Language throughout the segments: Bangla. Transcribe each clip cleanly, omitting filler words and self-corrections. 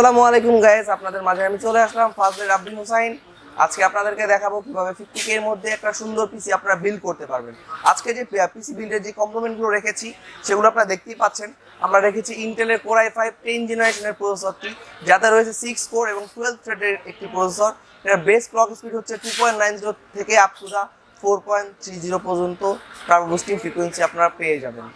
আসসালামু আলাইকুম গাইস, আপনাদের মাঝে আমি চলে আসলাম ফাজলের আব্দুল হুসাইন। আজকে আপনাদেরকে দেখাবো কিভাবে 50K এর মধ্যে একটা সুন্দর পিসি আপনারা বিল্ড করতে পারবেন। আজকে যে পিসি বিল্ডের যে কম্পোনেন্টগুলো রেখেছি সেগুলো আপনারা দেখতেই পাচ্ছেন। আমরা রেখেছি ইন্টেলের কোর i5 10 জেনারেশনের প্রসেসরটি, যাতে রয়েছে 6 কোর এবং 12 থ্রেডের একটি প্রসেসর। এর বেস ক্লক স্পিড হচ্ছে 2.90 থেকে আপ টু দা 4.30 পর্যন্ত টার্বো বুস্টিং ফ্রিকোয়েন্সি আপনারা পেয়ে যাবেন।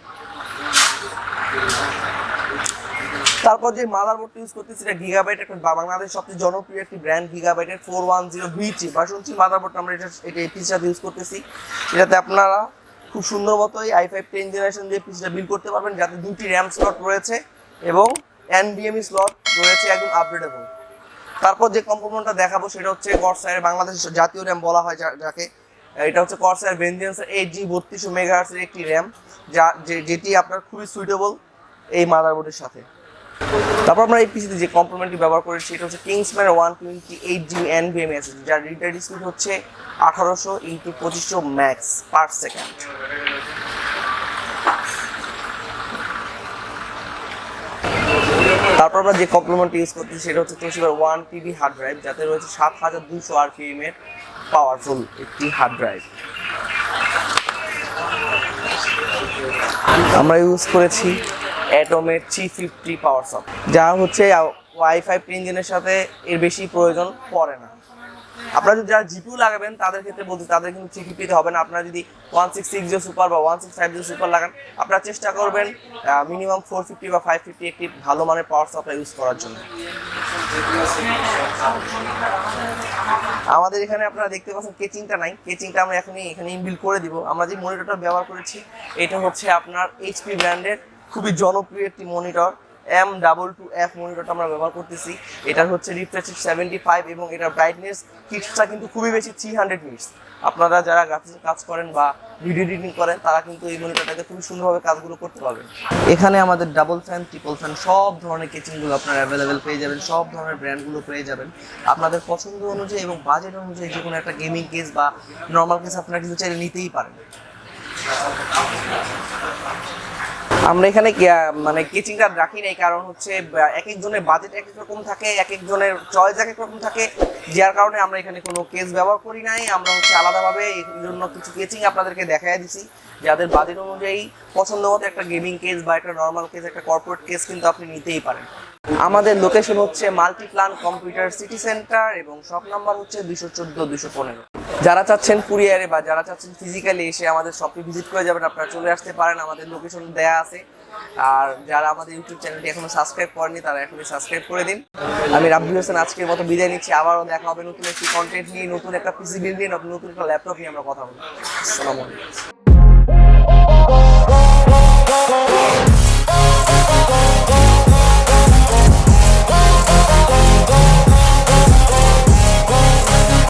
তারপর যে মাদারবোর্ডটা ইউজ করতেছি এটা গিগাবাইট, একটা বাংলাদেশের সবচেয়ে জনপ্রিয় একটি ব্র্যান্ড গিগাবাইটের 410V3 ভার্সন 3 মাদারবোর্ডটা আমরা এটা এই পিসির সাথে ইউজ করতেছি। এটাতে আপনারা খুব সুন্দর মতো এই i5 10 জেনারেশন দিয়ে পিসিটা বিল্ড করতে পারবেন, যাতে দুটি র্যাম স্লট রয়েছে এবং NVMe স্লট রয়েছে একদম আপগ্রেডেবল। তারপর যে কম্পোনেন্টটা দেখাবো সেটা হচ্ছে কর্সাইয়ের বাংলাদেশের জাতীয় র্যাম বলা হয় যাকে, এটা হচ্ছে কর্সাইয়ের ভেঞ্জেন্সের 8G 3200 মেগাহার্টজের একটি র্যাম, যেটি আপনার খুবই সুইটেবল এই মাদারবোর্ডের সাথে। তারপর আমরা এই পিসিতে যে কম্পোনেন্টটি ব্যবহার করেছি এটা হচ্ছে কিংসম্যান 128GB NVMe, যার রিড স্পিড হচ্ছে 1800x2500 ম্যাক্স পার সেকেন্ড। তারপর আমরা যে কম্পোনেন্টটি ইউজ করতেছি সেটা হচ্ছে Toshiba 1TB হার্ড ড্রাইভ, যাতে রয়েছে 7200 RPM এর পাওয়ারফুল একটি হার্ড ড্রাইভ। আমরা ইউজ করেছি অ্যাটমের 350 পাওয়ার সাপ্লাই, যা হচ্ছে i5 10 সাথে এর বেশি প্রয়োজন পড়ে না। আপনারা যদি যারা জিপিইউ লাগাবেন তাদের ক্ষেত্রে বলতে তাদের কিন্তু 350 হবে না। আপনারা যদি 1660 সুপার বা 1650 সুপার লাগান, আপনারা চেষ্টা করবেন মিনিমাম 450 বা 550 একটি ভালো মানের পাওয়ার সাপ্লাই ইউজ করার জন্য। আমাদের এখানে আপনারা দেখতে পাচ্ছেন কেচিংটা নাই, কেচিংটা আমরা এখানে ইনবিল্ড করে দিব। আমরা যে মনিটরটা ব্যবহার করেছি এটা হচ্ছে আপনার HP ব্র্যান্ডের খুবই জনপ্রিয় একটি মনিটর, M22F মনিটরটা আমরা ব্যবহার করতেছি। এটার হচ্ছে রিফ্রেশ রেট 75 এবং এটার ব্রাইটনেস হিটসটা কিন্তু খুবই বেশি 300 নিটস। আপনারা যারা গ্রাফিক্সের কাজ করেন বা ভিডিও এডিটিং করেন তারা কিন্তু এই মনিটরটাতে খুবই সুন্দরভাবে কাজগুলো করতে পারবেন। এখানে আমাদের ডাবল ফ্যান, ট্রিপল ফ্যান সব ধরনের কেচিংগুলো আপনারা অ্যাভেলেবেল পেয়ে যাবেন, সব ধরনের ব্র্যান্ডগুলো পেয়ে যাবেন আপনাদের পছন্দ অনুযায়ী এবং বাজেট অনুযায়ী। যে কোনো একটা গেমিং কেস বা নর্মাল কেস আপনারা কিন্তু চাইলে নিতেই পারেন। আমরা এখানে মানে কেচিংটা রাখি নাই, কারণ হচ্ছে এক একজনের বাজেট এক এক রকম থাকে, এক একজনের চয়েস এক এক রকম থাকে, যার কারণে আমরা এখানে কোনো কেস ব্যবহার করি নাই। আমরা হচ্ছে আলাদাভাবে এর জন্য কিছু কেচিং আপনাদেরকে দেখাই দিছি, যাদের বাজেট অনুযায়ী পছন্দ মতো একটা গেমিং কেস বা একটা নর্মাল কেস, একটা কর্পোরেট কেস কিন্তু আপনি নিতেই পারেন। আমাদের লোকেশন হচ্ছে মাল্টিপ্লান কম্পিউটার সিটি সেন্টার এবং শপ নাম্বার হচ্ছে 214-215। যারা চাচ্ছেন কুরিয়ারে বা যারা চাচ্ছেন ফিজিক্যালি এসে আমাদের শপে ভিজিট করে যাবেন, আপনারা চলে আসতে পারেন, আমাদের লোকেশন দেয়া আছে। আর যারা আমাদের ইউটিউব চ্যানেলটি এখনো সাবস্ক্রাইব করেনি তারা এখনই সাবস্ক্রাইব করে দিন। আমি রাব্বি হোসেন আজকের মতো বিদায় নিচ্ছি। আবারও দেখা হবে নতুন একটি কন্টেন্ট নিয়ে, নতুন একটা পিসি বিল্ড নিয়ে, নতুন একটা ল্যাপটপ নিয়ে আমরা কথা বলবো। আসসালামু আলাইকুম।